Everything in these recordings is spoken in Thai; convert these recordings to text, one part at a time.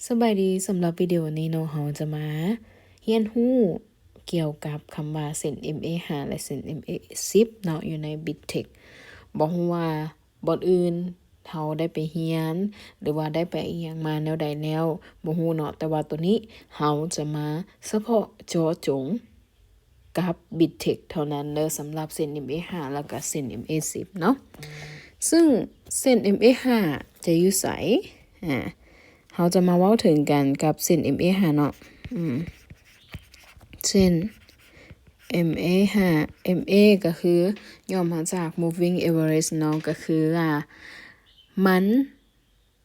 สบายดีสำหรับวิดีโอนี้เนาะเราจะมาเรียนรู้เกี่ยวกับคำว่าเส้น MA5 และเส้น MA10 เนาะอยู่ใน BTech บ่ฮู้ว่าบทอื่นเราได้ไปเรียนหรือว่าได้ไปอิหยังมาแนวใดแนวบ่ฮู้เนาะแต่ว่าตัวนี้เราจะมาเฉพาะเจาะจงกับ BTech เท่านั้นเด้อสำหรับเส้น MA5 แล้วก็เส้น MA10 เนาะซึ่งเส้น MA5 จะอยู่ไสเราจะมาเว้าถึงกันกับเส้น MA5 เนาะเส้น MA5 MA ก็คือย่อมาจาก Moving Average เนาะก็คือมัน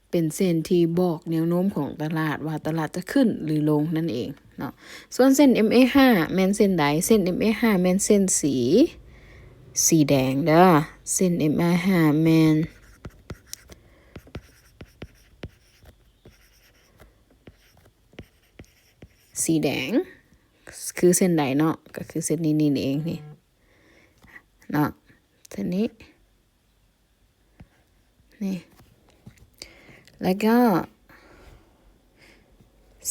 เป็นเส้นที่บอกแนวโน้มของตลาดว่าตลาดจะขึ้นหรือลงนั่นเองเนาะส่วนเส้น MA5 แม่นเส้นใดเส้น MA5 แม่นเส้นสีแดงเด้อเส้น MA5 แม่นสีแดงคือเส้นใดเนาะก็คือเส้นนี้เองนี่เนาะเส้นนี้นี่แล้วก็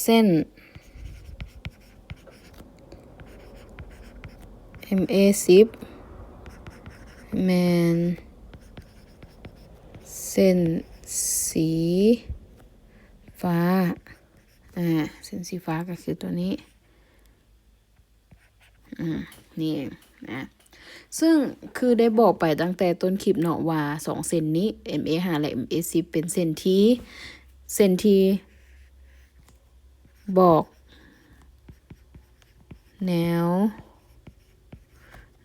เส้น MA10 แมนเส้นสีฟ้าเส้นสีฟ้าก็คือตัวนี้นี่เองนะซึ่งคือได้บอกไปตั้งแต่ต้นคลิปเนาะว่า2เส้นนี้ MA5 และ MA10 เป็นเส้นที่บอกแนว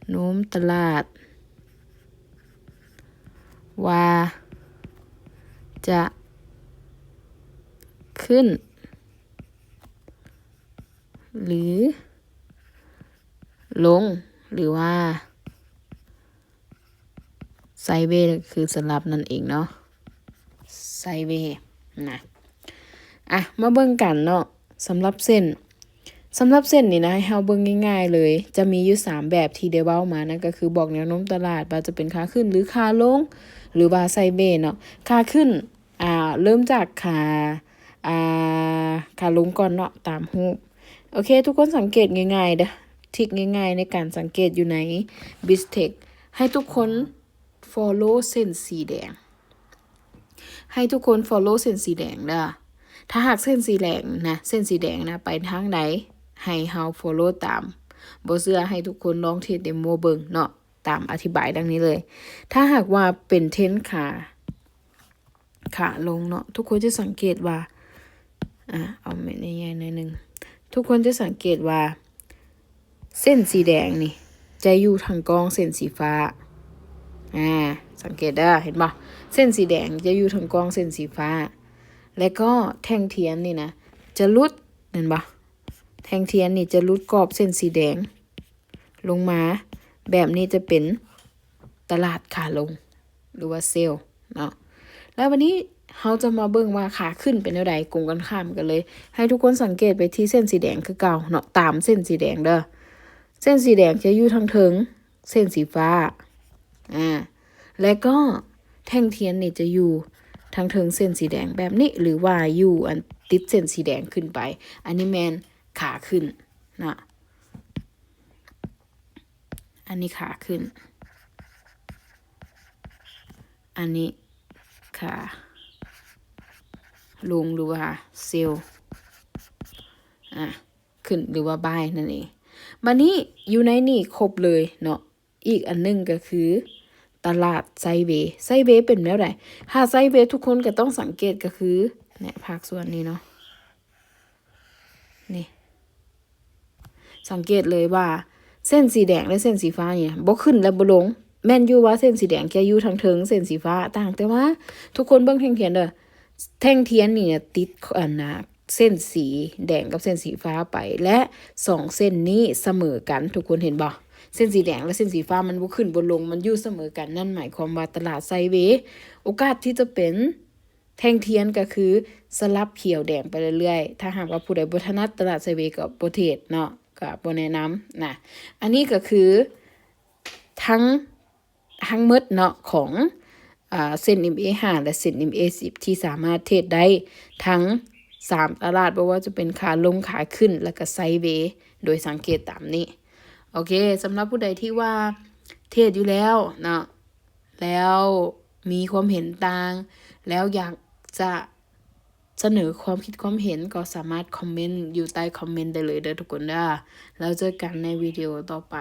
โน้มตลาดว่าจะขึ้นหรือลงหรือว่าไซด์เวย์คือสลับนั่นเองเนาะไซด์เวย์นะมาเบิ่งกันเนาะสำหรับเส้นนี่นะให้เฮาเบิ่งง่ายๆเลยจะมีอยู่3แบบที่ได้เว้ามานั่นก็คือบอกแนวโน้มตลาดว่าจะเป็นขาขึ้นหรือขาลงหรือว่าไซด์เวย์เนาะขาขึ้นเริ่มจากขาลงก่อนเนาะตามรูปโอเคทุกคนสังเกตง่ายๆเด้อทริคง่ายๆในการสังเกตอยู่ใน BizTech ให้ทุกคน follow เส้นสีแดงให้ทุกคน follow เส้นสีแดงเด้อถ้าหากเส้นสีแดงนะเส้นสีแดงนะไปทางใดให้เฮา follow ตามบ่เชื่อให้ทุกคนลองเทสเดโมเบิ่งเนาะตามอธิบายดังนี้เลยถ้าหากว่าเป็นเทรนขาลงเนาะทุกคนจะสังเกตว่าเอาเม็ดใหญ่ๆหน่อยนึงทุกคนจะสังเกตว่าเส้นสีแดงนี่จะอยู่ทางกองเส้นสีฟ้าสังเกตได้เห็นป่ะเส้นสีแดงจะอยู่ทางกองเส้นสีฟ้าและก็แท่งเทียนนี่นะจะลุดเห็นป่ะแท่งเทียนนี่จะลุดกรอบเส้นสีแดงลงมาแบบนี้จะเป็นตลาดขาลงหรือว่าเซลล์เนาะแล้ววันนี้เราจะมาเบิ่งว่าขาขึ้นเป็นเท่าใดกงกันข้ามกันเลยให้ทุกคนสังเกตไปที่เส้นสีแดงคือเก่าเนาะตามเส้นสีแดงเด้อเส้นสีแดงจะอยู่ทางเทิงเส้นสีฟ้าและก็แท่งเทียนนี่จะอยู่ทางเทิงเส้นสีแดงแบบนี้หรือว่าอยู่อันติดเส้นสีแดงขึ้นไปอันนี้แมนขาขึ้นนะอันนี้ขาขึ้นอันนี้ขาลงหรือว่าเซลล์ขึ้นหรือว่าบายนั่นเองมานี้อยู่ในนี่ครบเลยเนาะอีกอันนึงก็คือตลาดไซด์เวย์เป็นแล้วไดถ้าไซด์เวย์ทุกคนก็ต้องสังเกตก็คือเนี่ยภาคส่วนนี้เนาะนี่สังเกตเลยว่าเส้นสีแดงและเส้นสีฟ้าเนี่ยบ่ขึ้นและบ่ลงแม่นอยู่ว่าเส้นสีแดงจะอยู่ทางเทิงเส้นสีฟ้าต่างแต่ว่าทุกคนเบิ่งแท่งเทียนเด้อแท่งเทียนนี่ติดเส้นสีแดงกับเส้นสีฟ้าไปและ2เส้นนี้เสมอกันทุกคนเห็นบ่เส้นสีแดงและเส้นสีฟ้ามันบ่ขึ้นบ่ลงมันอยู่เสมอกันนั่นหมายความว่าตลาดไซด์เวย์โอกาสที่จะเป็นแท่งเทียนก็คือสลับเขียวแดงไปเรื่อยๆถ้าหากว่าผู้ใดบ่ถนัดตลาดไซด์เวย์ก็บ่เทรดเนาะก็บ่แนะนำนะอันนี้ก็คือทั้งหมดเนาะของเส้น MA5 และเส้น MA10 ที่สามารถเทรดได้ทั้ง 3ตลาดบ่ว่าจะเป็นขาลงขาขึ้นแล้วก็ไซด์เวย์โดยสังเกตตามนี้โอเคสำหรับผู้ใดที่ว่าเทรดอยู่แล้วเนาะแล้วมีความเห็นต่างแล้วอยากจะเสนอความคิดความเห็นก็สามารถคอมเมนต์อยู่ใต้คอมเมนต์ได้เลยเด้อทุกคนเด้อแล้วเจอกันในวิดีโอต่อไป